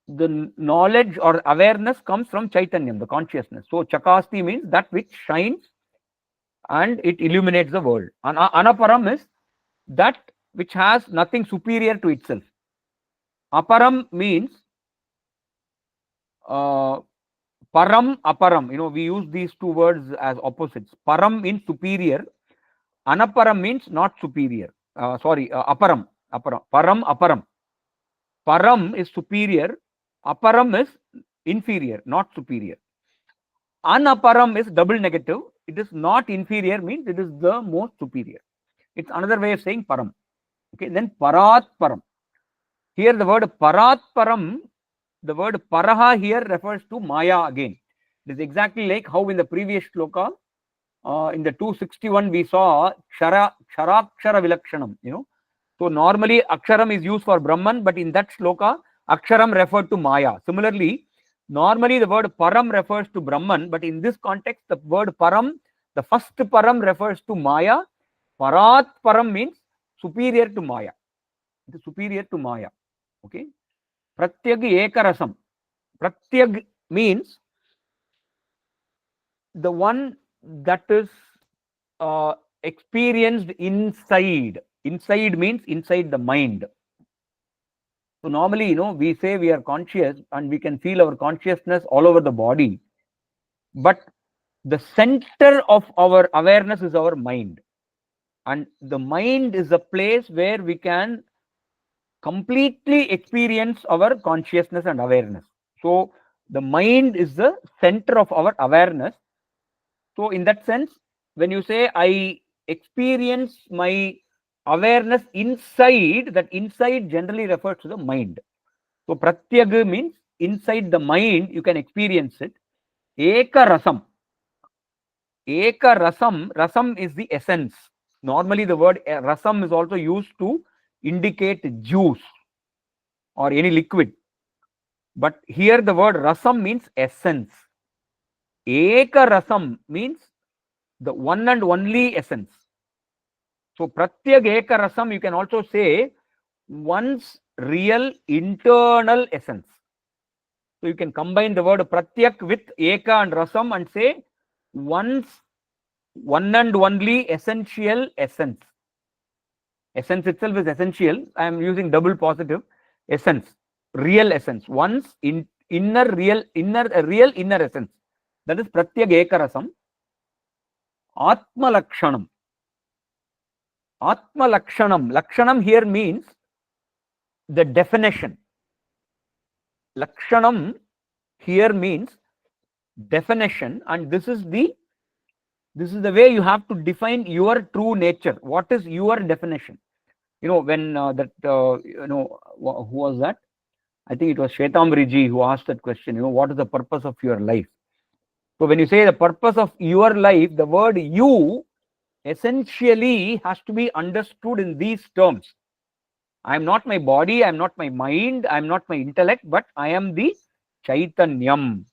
the knowledge or awareness comes from Chaitanyam, the consciousness. So Chakasti means that which shines and it illuminates the world. And Anaparam is that which has nothing superior to itself. Aparam means param, aparam. We use these two words as opposites. Param means superior. Anaparam means not superior. Aparam. Param, aparam. Param is superior. Aparam is inferior, not superior. Anaparam is double negative. It is not inferior, means it is the most superior. It's another way of saying param. Okay, then parat param. Here the word parat param, the word paraha here refers to Maya again. It is exactly like how in the previous shloka, in the 261 we saw Ksharakshara Vilakshanam. So normally Aksharam is used for Brahman, but in that shloka, Aksharam referred to Maya. Similarly, normally the word Param refers to Brahman, but in this context, the word Param, the first Param refers to Maya. Parat Param means superior to Maya. It is superior to Maya. Okay. Pratyag Ekarasam. Pratyag means the one that is experienced inside. Inside means inside the mind. So normally, we say we are conscious and we can feel our consciousness all over the body, but the center of our awareness is our mind, and the mind is a place where we can completely experience our consciousness and awareness. So the mind is the center of our awareness. So in that sense, when you say I experience my awareness inside, that inside generally refers to the mind. So pratyag means inside the mind you can experience it. Eka rasam. Eka rasam. Rasam is the essence. Normally the word rasam is also used to indicate juice or any liquid. But here the word rasam means essence. Eka rasam means the one and only essence. So pratyag eka rasam, you can also say once real internal essence. So you can combine the word pratyak with eka and rasam and say one and only essential essence. Essence itself is essential. I am using double positive. Essence, real essence. One's inner real inner essence. That is pratyak eka rasam. Atma lakshanam. Atma lakshanam. Lakshanam here means the definition. Lakshanam here means definition, and this is the way you have to define your true nature. What is your definition? When who was that? I think it was Shwetambriji who asked that question. What is the purpose of your life? So when you say the purpose of your life, the word you essentially has to be understood in these terms. I am not my body, I am not my mind, I am not my intellect, but I am the Chaitanyam.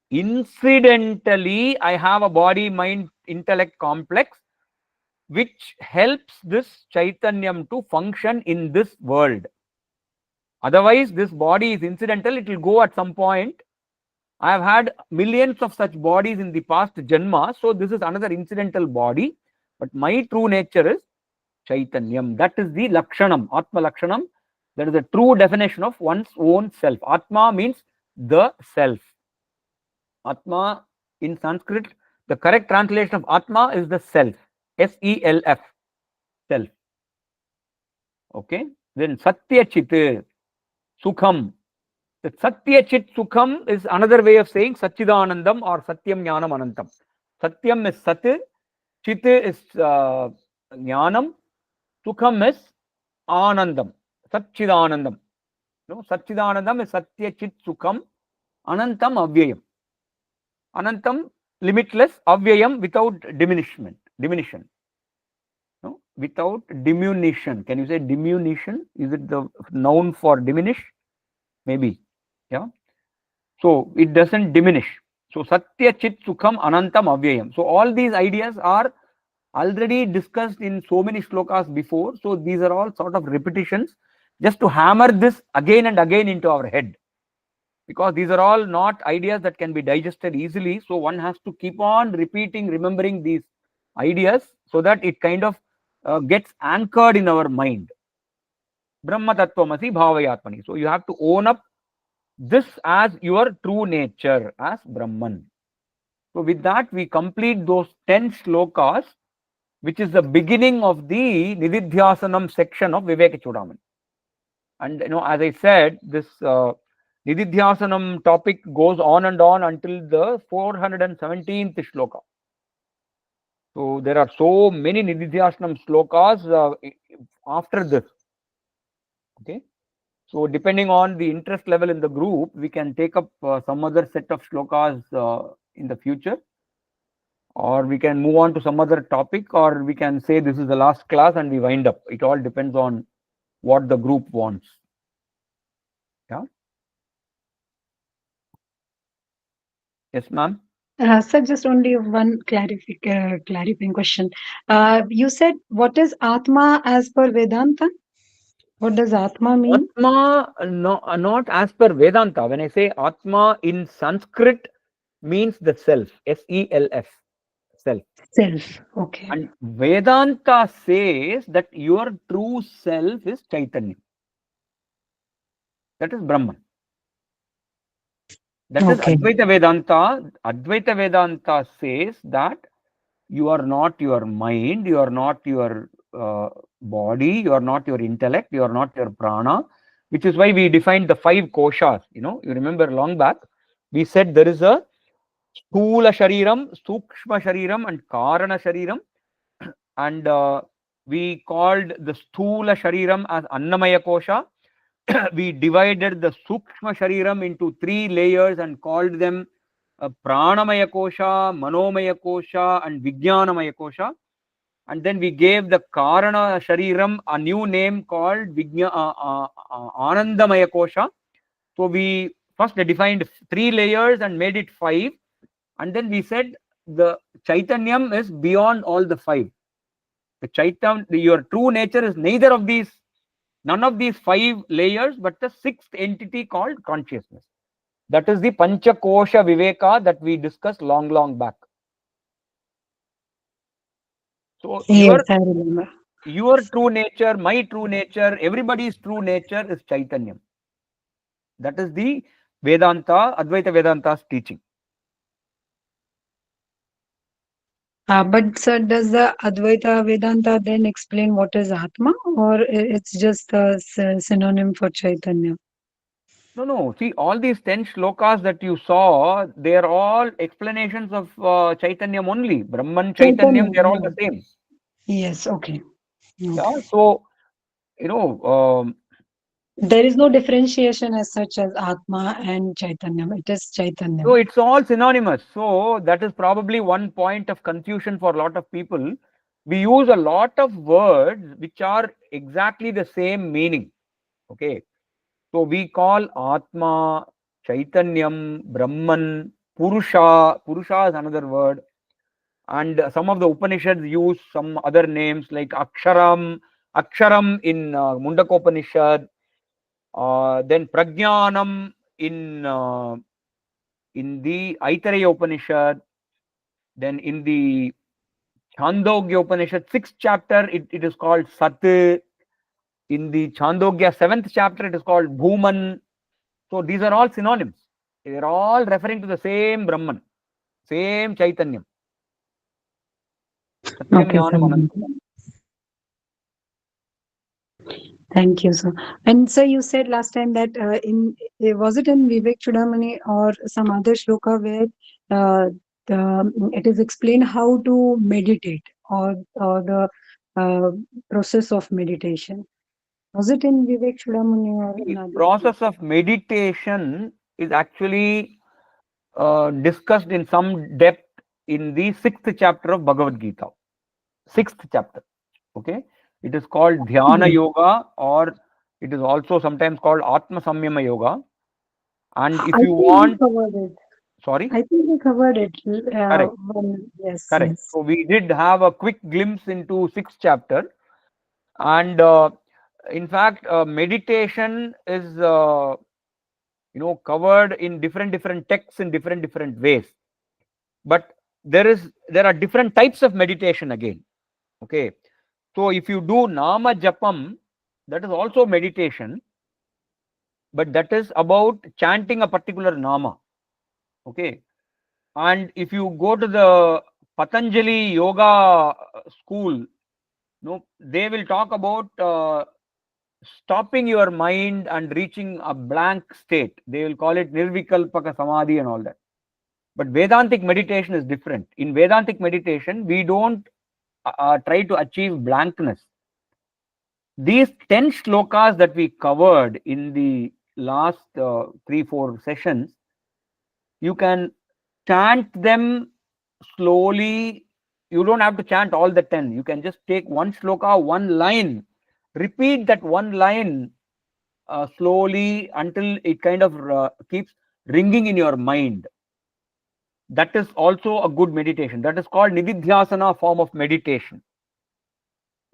Incidentally, I have a body, mind, intellect complex which helps this Chaitanyam to function in this world. Otherwise, this body is incidental, it will go at some point. I have had millions of such bodies in the past Janma, so this is another incidental body, but my true nature is Chaitanyam. That is the Lakshanam, Atma Lakshanam. That is the true definition of one's own self. Atma means the self. Atma in Sanskrit, the correct translation of Atma is the self. S-E-L-F. Self. Okay. Then Satya Chit, Sukham. The Satya Chit Sukham is another way of saying Satchidanandam or Satyam Jnanam Anantam. Satyam is Sat, Chit is Jnanam, Sukham is Anandam, Satchidanandam. No, Satchidanandam is Satya Chit Sukham, Anantam Avyayam. Anantam limitless, Avyayam without diminution. No, without diminution. Can you say diminution? Is it the noun for diminish? Maybe. Yeah. So it doesn't diminish. So Satya Chit Sukham Anantam Avyayam. So all these ideas are already discussed in so many shlokas before. So these are all sort of repetitions just to hammer this again and again into our head. Because these are all not ideas that can be digested easily. So one has to keep on repeating, remembering these ideas so that it kind of gets anchored in our mind. Brahma Tattvamasi Bhavayatmani. So you have to own up this as your true nature, as Brahman. So with that, we complete those 10 shlokas, which is the beginning of the Nididhyasanam section of Viveka Chudaman. And as I said, this Nididhyasanam topic goes on and on until the 417th shloka. So there are so many Nididhyasanam shlokas after this. Okay. So depending on the interest level in the group, we can take up some other set of shlokas in the future, or we can move on to some other topic, or we can say this is the last class and we wind up. It all depends on what the group wants. Yeah. Yes, ma'am. Sir, just only one clarifying question. You said, what is Atma as per Vedanta? What does Atma mean? Atma, no, not as per Vedanta. When I say Atma in Sanskrit, means the self. S-E-L-F. Self. Self. Okay. And Vedanta says that your true self is Chaitanya. That is Brahman. That is Okay. Advaita Vedanta. Advaita Vedanta says that you are not your mind, you are not your body, you are not your intellect, you are not your prana, which is why we defined the 5 koshas. You remember long back, we said there is a Sthula Shariram, Sukshma Shariram, and Karana Shariram. And we called the Sthula Shariram as Annamaya Kosha. We divided the Sukshma Shariram into 3 layers and called them Pranamaya Kosha, Manomaya Kosha, and Vijnanamaya Kosha. And then we gave the Karana Shariram a new name called Anandamaya Kosha. So we first defined 3 layers and made it 5. And then we said the Chaitanyam is beyond all the 5. The Chaitanya, your true nature is neither of these None of these 5 layers, but the 6th entity called consciousness. That is the Panchakosha Viveka that we discussed long back. So Yes, I remember. your true nature, my true nature, everybody's true nature is Chaitanyam. That is the Vedanta, Advaita Vedanta's teaching. But sir, does the Advaita Vedanta then explain what is Atma, or it's just a synonym for Chaitanya? No. See, all these 10 shlokas that you saw, they are all explanations of Chaitanyam only. Brahman, Chaitanyam, they are all the same. Yes, okay. Yeah. So, you know, There is no differentiation as such as Atma and Chaitanya. It is Chaitanya. so it's all synonymous. So that is probably one point of confusion for a lot of people. We use a lot of words which are exactly the same meaning. Okay. So we call Atma, Chaitanyam, Brahman, Purusha. Purusha is another word. And some of the Upanishads use some other names like Aksharam, Aksharam in Mundakopanishad, then Prajnanam in the Aitareya Upanishad, then in the Chandogya Upanishad, 6th chapter, it is called Sat. In the Chandogya 7th chapter, it is called Bhuman. So these are all synonyms. They are all referring to the same Brahman, same Chaitanyam. Satyam Okay, sir. Jnanam Anantam. Thank you, sir. And sir, you said last time that was it in Vivek Chudamani or some other shloka where it is explained how to meditate or the process of meditation. Was it in Vivek Chudamani or The another? process of meditation is actually discussed in some depth in the 6th chapter of Bhagavad Gita. 6th chapter. Okay. It is called Dhyana Yoga, or it is also sometimes called Atma Samyama Yoga. And if I you think we want, covered it. sorry, I think we covered it. correct, Yes, correct. yes. So we did have a quick glimpse into 6th chapter, and in fact, meditation is covered in different texts in different ways. But there are different types of meditation again. Okay, so if you do Nama Japam, that is also meditation, but that is about chanting a particular Nama. Okay, and if you go to the Patanjali yoga school, they will talk about stopping your mind and reaching a blank state. They will call it Nirvikalpaka Samadhi and all that. But Vedantic meditation is different. In Vedantic meditation, we don't try to achieve blankness. These 10 shlokas that we covered in the last 3-4 sessions, you can chant them slowly. You don't have to chant all the 10. You can just take one shloka, one line, repeat that one line slowly until it kind of keeps ringing in your mind. That is also a good meditation. That is called Nididhyasana form of meditation.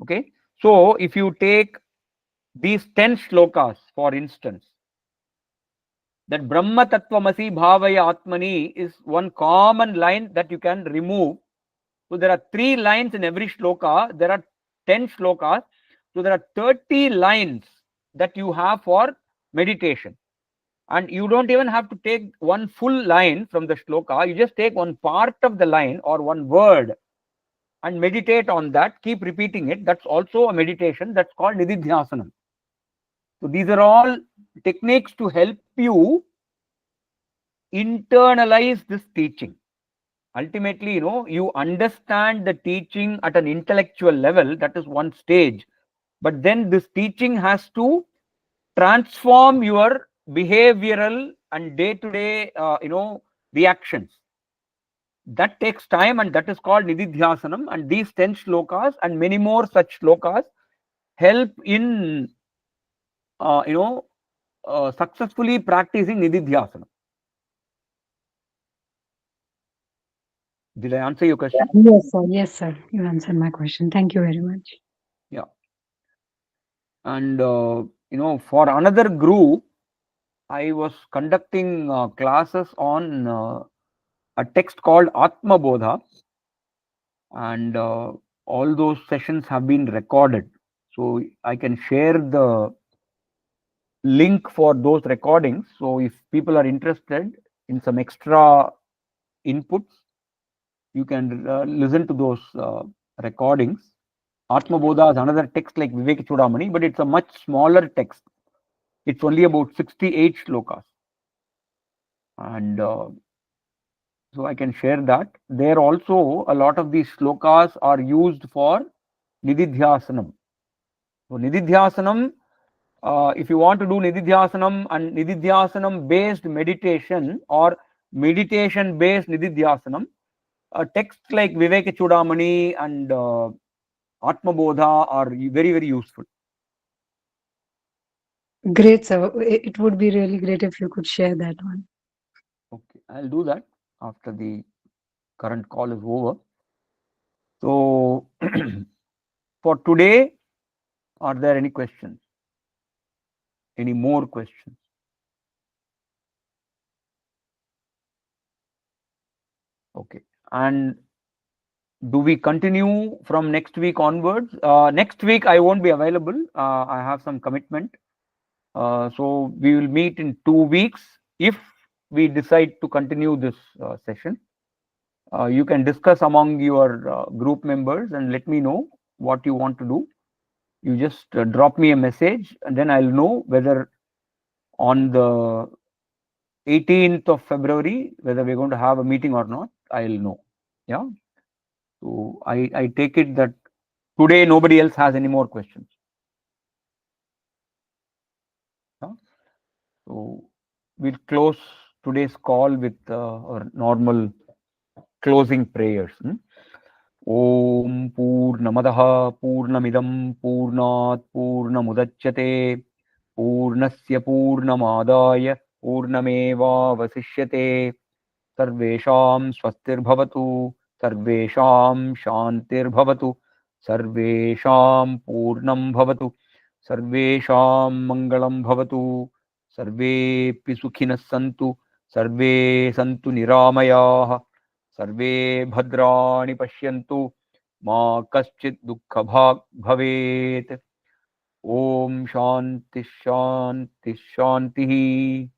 Okay. So if you take these 10 shlokas, for instance, that Brahma Tattvamasi Bhavaya Atmani is one common line that you can remove. So there are 3 lines in every shloka. There are 10 shlokas. So there are 30 lines that you have for meditation. And you don't even have to take one full line from the shloka. You just take one part of the line or one word and meditate on that. Keep repeating it. That's also a meditation. That's called Nididhyasanam. So these are all techniques to help you internalize this teaching. Ultimately, you understand the teaching at an intellectual level. That is one stage. But then this teaching has to transform your behavioral and day-to-day reactions. That takes time, and that is called Nididhyasanam. And these 10 shlokas and many more such shlokas help in successfully practicing Nididhyasanam. Did I answer your question? Yes, sir. Yes, sir. You answered my question. Thank you very much. Yeah. And for another group, I was conducting classes on a text called Atma Bodha, and all those sessions have been recorded. So I can share the link for those recordings. So if people are interested in some extra inputs, you can listen to those recordings. Atma Bodha is another text like Vivek Chudamani, but it's a much smaller text. It's only about 68 shlokas. And so I can share that. There also, a lot of these shlokas are used for Nididhyasanam. So Nididhyasanam, if you want to do Nididhyasanam and Nididhyasanam based meditation or meditation based Nididhyasanam, a text like Vivek Chudamani and Atma Bodha are very, very useful. Great, sir. It would be really great if you could share that one. Okay, I'll do that after the current call is over. So for today, are there any questions? Any more questions? Okay. And do we continue from next week onwards? Next week I won't be available. I have some commitment. So we will meet in 2 weeks if we decide to continue this session. You can discuss among your group members and let me know what you want to do. You just drop me a message and then I'll know whether on the 18th of February, whether we're going to have a meeting or not, I'll know. Yeah. So I take it that today nobody else has any more questions. Yeah? So we'll close today's call with our normal closing prayers. Om Purnamadaha Purnamidam Purnat Purnamudachyate Purnasya Purnamadaya Purnameva Vasishyate Sarvesham Swastirbhavatu Sarvesham Shantirbhavatu Sarvesham Purnam Bhavatu Sarvesham Mangalam Bhavatu Sarvepi Sukhinas Santu Sarve Santu Niramayah Sarve Bhadrani Pashyantu Ma Kaschit Dukkha Bhag Bhavet. Om Shanti Shanti Shanti.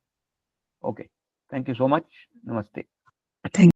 Okay. Thank you so much. Namaste. Thank